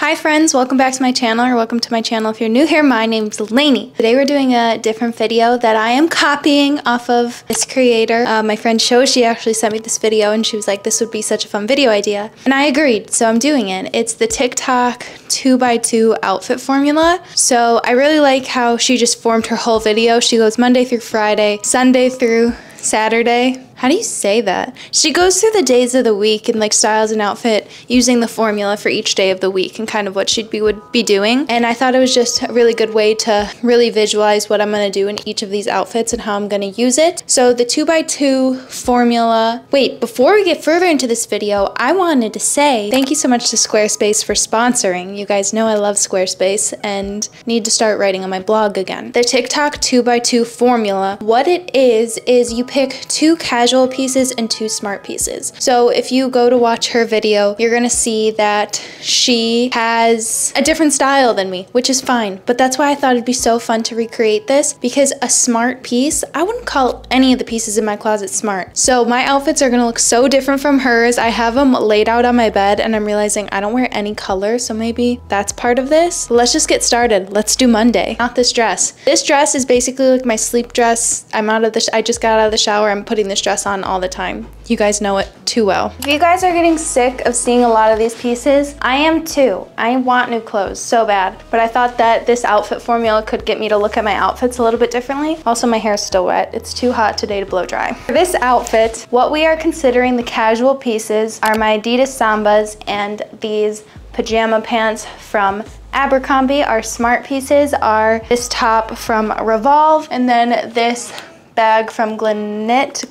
Hi friends, welcome back to my channel, or welcome to my channel if you're new here. My name's Lainey. Today we're doing a different video that I am copying off of this creator. My friend Sho, she actually sent me this video and she was like, this would be such a fun video idea. And I agreed, so I'm doing it. It's the TikTok 2x2 outfit formula. So I really like how she just formed her whole video. She goes Monday through Friday, Sunday through Saturday. How do you say that? She goes through the days of the week and like styles an outfit using the formula for each day of the week and kind of what she would be doing. And I thought it was just a really good way to really visualize what I'm gonna do in each of these outfits and how I'm gonna use it. So the 2x2 formula. Wait, before we get further into this video, I wanted to say thank you so much to Squarespace for sponsoring. You guys know I love Squarespace and need to start writing on my blog again. The TikTok 2x2 formula, what it is you pick two casual pieces and two smart pieces. So if you go to watch her video, you're gonna see that she has a different style than me, which is fine. But that's why I thought it'd be so fun to recreate this, because a smart piece, I wouldn't call any of the pieces in my closet smart. So my outfits are gonna look so different from hers. I have them laid out on my bed and I'm realizing I don't wear any color, so maybe that's part of this. But let's just get started. Let's do Monday. Not this dress. This dress is basically like my sleep dress. I just got out of the shower. I'm putting this dress on all the time. You guys know it too well. If you guys are getting sick of seeing a lot of these pieces, I am too. I want new clothes so bad, but I thought that this outfit formula could get me to look at my outfits a little bit differently. Also, my hair is still wet. It's too hot today to blow dry. For this outfit, what we are considering the casual pieces are my Adidas Sambas and these pajama pants from Abercrombie. Our smart pieces are this top from Revolve and then this bag from Glint.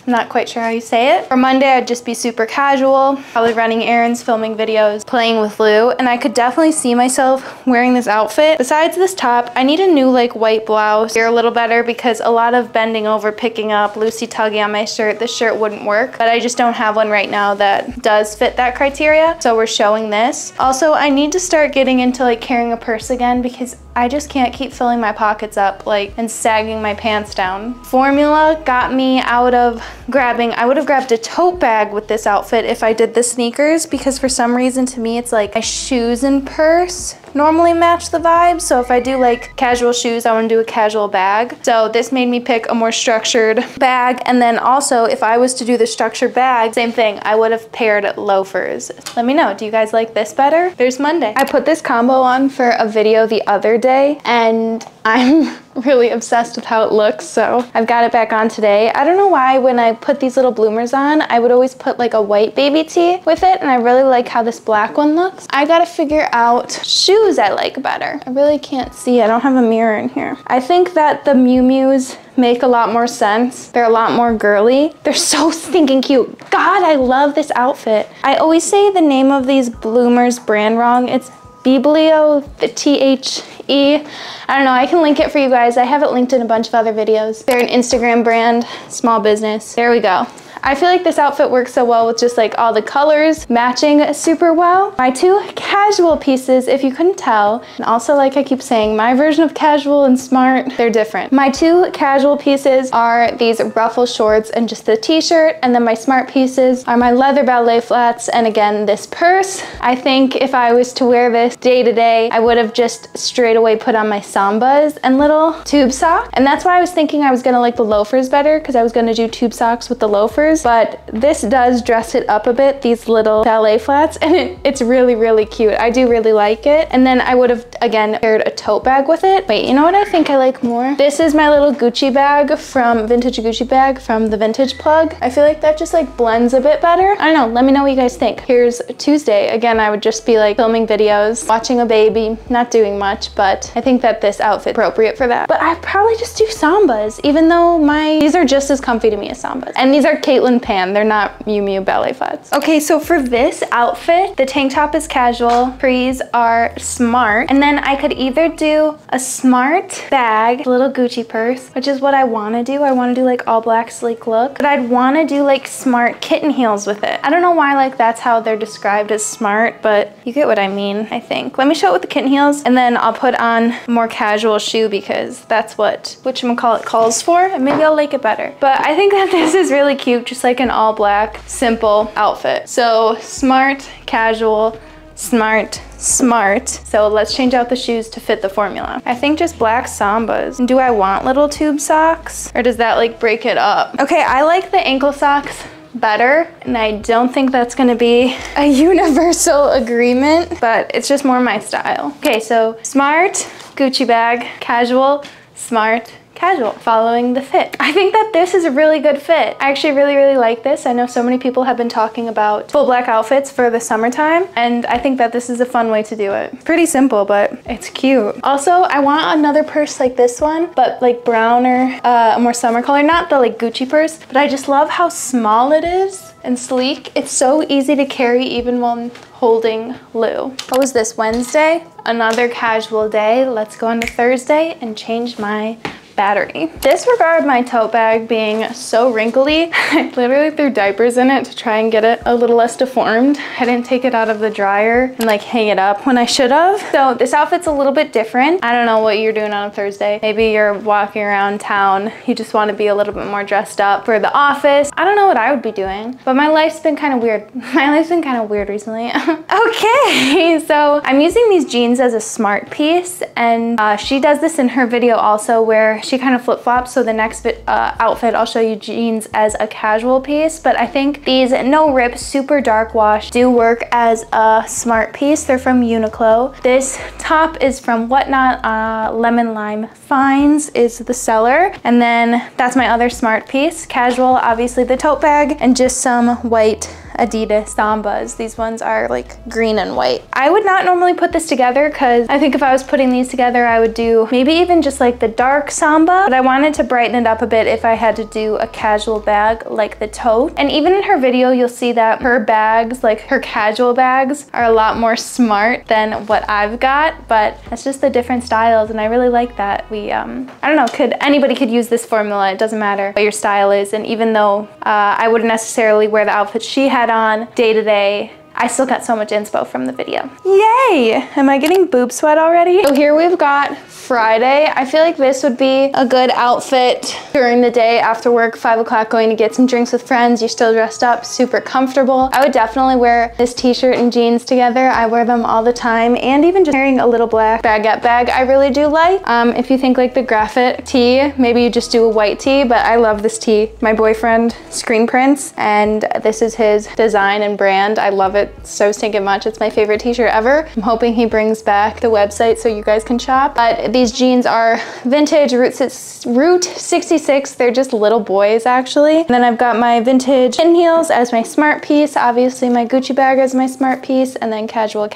I'm not quite sure how you say it. For Monday, I'd just be super casual, probably running errands, filming videos, playing with Lou, and I could definitely see myself wearing this outfit. Besides this top, I need a new like white blouse here a little better because a lot of bending over, picking up, loosey tuggy on my shirt. This shirt wouldn't work, but I just don't have one right now that does fit that criteria, so we're showing this. Also, I need to start getting into like carrying a purse again because I just can't keep filling my pockets up like and sagging my pants down. Formula got me out of I would have grabbed a tote bag with this outfit if I did the sneakers, because for some reason to me it's like my shoes and purse normally match the vibe. So if I do like casual shoes, I want to do a casual bag. So this made me pick a more structured bag. And then also if I was to do the structured bag, same thing, I would have paired loafers. Let me know, do you guys like this better? There's Monday. I put this combo on for a video the other day and I'm really obsessed with how it looks, so I've got it back on today. I don't know why when I put these little bloomers on, I would always put like a white baby tee with it, and I really like how this black one looks. I gotta figure out shoes I like better. I really can't see, I don't have a mirror in here. I think that the Miu Mius make a lot more sense. They're a lot more girly. They're so stinking cute. God, I love this outfit. I always say the name of these bloomers brand wrong. It's Biblio, the T-H-E. I don't know, I can link it for you guys. I have it linked in a bunch of other videos. They're an Instagram brand, small business. There we go. I feel like this outfit works so well with just like all the colors matching super well. My two casual pieces, if you couldn't tell, and also like I keep saying, my version of casual and smart, they're different. My two casual pieces are these ruffle shorts and just the t-shirt, and then my smart pieces are my leather ballet flats and again this purse. I think if I was to wear this day to day, I would have just straight away put on my Sambas and little tube socks. And that's why I was thinking I was gonna like the loafers better, because I was gonna do tube socks with the loafers. But this does dress it up a bit, these little ballet flats, and it's really, really cute. I do really like it. And then I would have, again, paired a tote bag with it. Wait, you know what I think I like more? This is my little Gucci bag from Vintage Gucci bag from the Vintage Plug. I feel like that just like blends a bit better. I don't know, let me know what you guys think. Here's Tuesday. Again, I would just be like filming videos, watching a baby, not doing much, but I think that this outfit is appropriate for that. But I'd probably just do Sambas, even though these are just as comfy to me as Sambas. And these are Caitlin Pan, they're not Miu Miu ballet flats. Okay, so for this outfit, the tank top is casual, capris are smart, and then I could either do a smart bag, a little Gucci purse, which is what I want to do. I want to do like all black sleek look, but I'd want to do like smart kitten heels with it. I don't know why like that's how they're described as smart, but you get what I mean, I think. Let me show it with the kitten heels, and then I'll put on a more casual shoe because that's what whatchamacallit calls for, and maybe I'll like it better. But I think that this is really cute, just like an all black, simple outfit. So smart, casual, smart, smart. So let's change out the shoes to fit the formula. I think just black Sambas. Do I want little tube socks? Or does that like break it up? Okay, I like the ankle socks better, and I don't think that's gonna be a universal agreement, but it's just more my style. Okay, so smart, Gucci bag, casual, smart, casual, following the fit. I think that this is a really good fit. I actually really like this. I know so many people have been talking about full black outfits for the summertime, and I think that this is a fun way to do it. Pretty simple, but it's cute. Also, I want another purse like this one, but like browner, a more summer color, not the like Gucci purse, but I just love how small it is and sleek. It's so easy to carry even while holding Lou. What was this, Wednesday? Another casual day. Let's go into Thursday and change my battery. Disregard my tote bag being so wrinkly. I literally threw diapers in it to try and get it a little less deformed. I didn't take it out of the dryer and like hang it up when I should have. So this outfit's a little bit different. I don't know what you're doing on a Thursday. Maybe you're walking around town. You just want to be a little bit more dressed up for the office. I don't know what I would be doing, but my life's been kind of weird. My life's been kind of weird recently. Okay, so I'm using these jeans as a smart piece, and she does this in her video also, where she kind of flip-flops. So the next outfit, I'll show you jeans as a casual piece, but I think these no rip super dark wash do work as a smart piece. They're from Uniqlo. This top is from Whatnot. Lemon Lime Finds is the seller, and then that's my other smart piece. Casual, obviously the tote bag, and just some white Adidas Sambas. These ones are like green and white. I would not normally put this together because I think if I was putting these together, I would do maybe even just like the dark Samba, but I wanted to brighten it up a bit if I had to do a casual bag like the tote. And even in her video, you'll see that her bags, like her casual bags, are a lot more smart than what I've got, but that's just the different styles, and I really like that. I don't know, anybody could use this formula. It doesn't matter what your style is, and even though I wouldn't necessarily wear the outfit she had on day to day, I still got so much inspo from the video. Yay! Am I getting boob sweat already? So here we've got Friday. I feel like this would be a good outfit during the day after work, 5 o'clock, going to get some drinks with friends. You're still dressed up, super comfortable. I would definitely wear this t-shirt and jeans together. I wear them all the time, and even just wearing a little black baguette bag I really do like. If you think like the graphic tee, maybe you just do a white tee, but I love this tee. My boyfriend screen prints, and this is his design and brand. I love it so stinking much. It's my favorite t-shirt ever. I'm hoping he brings back the website so you guys can shop. But these jeans are vintage Route 66. They're just little boys actually. And then I've got my vintage kitten heels as my smart piece, obviously my Gucci bag as my smart piece, and then casual.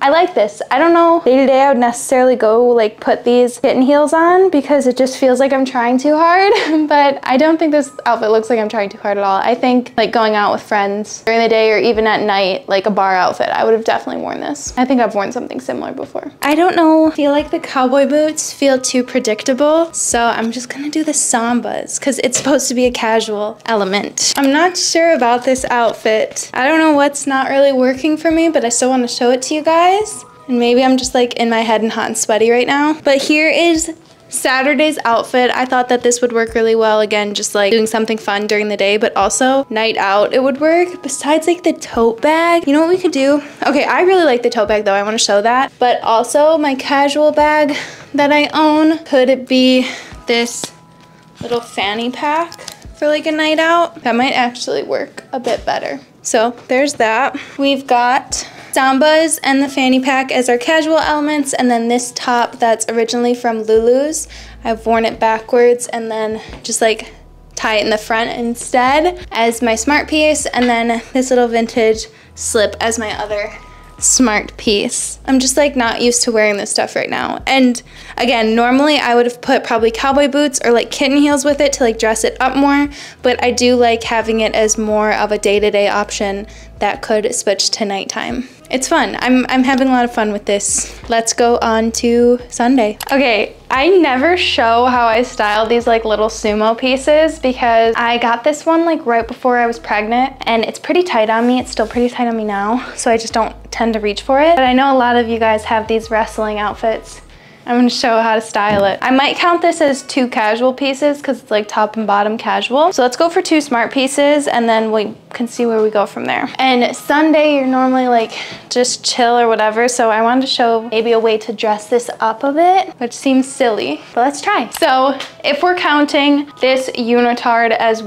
I like this. I don't know day to day I would necessarily go like put these kitten heels on because it just feels like I'm trying too hard, but I don't think this outfit looks like I'm trying too hard at all. I think like going out with friends during the day or even at night, like a bar outfit, I would have definitely worn this. I think I've worn something similar before. I don't know, I feel like the cowboy boots feel too predictable, so I'm just gonna do the Sambas because it's supposed to be a casual element. I'm not sure about this outfit. I don't know what's not really working for me, but I still want to show it to you guys. And maybe I'm just like in my head and hot and sweaty right now. But here is Saturday's outfit. I thought that this would work really well, again, just like doing something fun during the day, but also night out it would work. Besides like the tote bag, you know what we could do? Okay, I really like the tote bag though, I want to show that, but also my casual bag that I own, could it be this little fanny pack for like a night out? That might actually work a bit better. So there's that. We've got Sambas and the fanny pack as our casual elements, and then this top that's originally from Lulu's. I've worn it backwards and then just like tie it in the front instead as my smart piece, and then this little vintage slip as my other smart piece. I'm just like not used to wearing this stuff right now. And again, normally I would have put probably cowboy boots or like kitten heels with it to like dress it up more, but I do like having it as more of a day-to-day option that could switch to nighttime. It's fun. I'm having a lot of fun with this. Let's go on to Sunday. Okay, I never show how I styled these like little sumo pieces because I got this one like right before I was pregnant, and it's pretty tight on me. It's still pretty tight on me now, so I just don't tend to reach for it. But I know a lot of you guys have these wrestling outfits. I'm gonna show how to style it. I might count this as 2 casual pieces because it's like top and bottom casual. So let's go for 2 smart pieces, and then we can see where we go from there. And Sunday, you're normally like just chill or whatever. So I wanted to show maybe a way to dress this up a bit, which seems silly, but let's try. So if we're counting this unitard as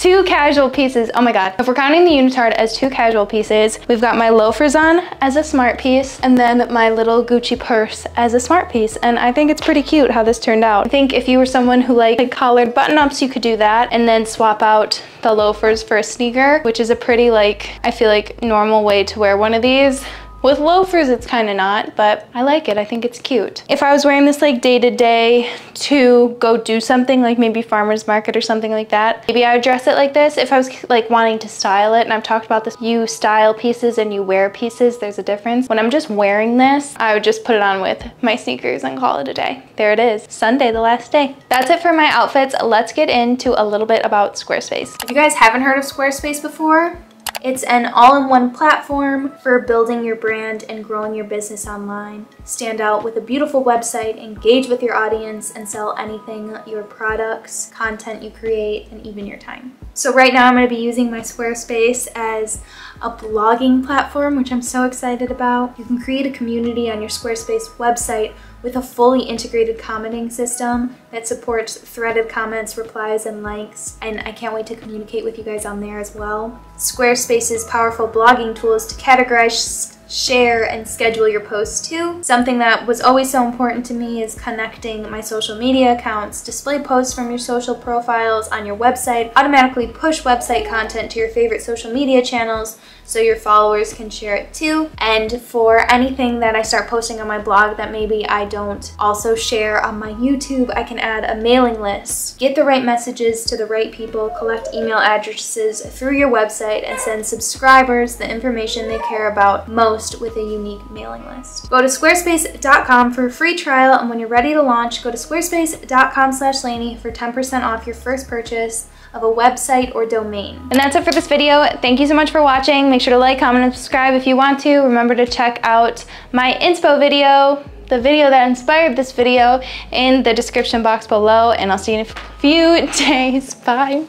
two casual pieces, oh my God. If we're counting the unitard as 2 casual pieces, we've got my loafers on as a smart piece and then my little Gucci purse as a smart piece. And I think it's pretty cute how this turned out. I think if you were someone who liked collared button-ups, you could do that and then swap out the loafers for a sneaker, which is a pretty I feel like normal way to wear one of these. With loafers, it's kind of not, but I like it. I think it's cute. If I was wearing this like day to day to go do something like maybe farmer's market or something like that, maybe I would dress it like this. If I was like wanting to style it, and I've talked about this, you style pieces and you wear pieces, there's a difference. When I'm just wearing this, I would just put it on with my sneakers and call it a day. There it is, Sunday, the last day. That's it for my outfits. Let's get into a little bit about Squarespace. If you guys haven't heard of Squarespace before, it's an all-in-one platform for building your brand and growing your business online. Stand out with a beautiful website, engage with your audience, and sell anything, your products, content you create, and even your time. So right now I'm going to be using my Squarespace as a blogging platform, which I'm so excited about. You can create a community on your Squarespace website with a fully integrated commenting system that supports threaded comments, replies, and likes. And I can't wait to communicate with you guys on there as well. Squarespace's powerful blogging tools to categorize, share, and schedule your posts too. Something that was always so important to me is connecting my social media accounts. Display posts from your social profiles on your website, automatically push website content to your favorite social media channels so your followers can share it too. And for anything that I start posting on my blog that maybe I don't also share on my YouTube, I can add a mailing list. Get the right messages to the right people, collect email addresses through your website, and send subscribers the information they care about most with a unique mailing list. Go to squarespace.com for a free trial, and when you're ready to launch, go to squarespace.com/Lainey for 10% off your first purchase of a website or domain. And that's it for this video. Thank you so much for watching. Make sure to like, comment, and subscribe if you want to. Remember to check out my inspo video, the video that inspired this video, in the description box below, and I'll see you in a few days. Bye.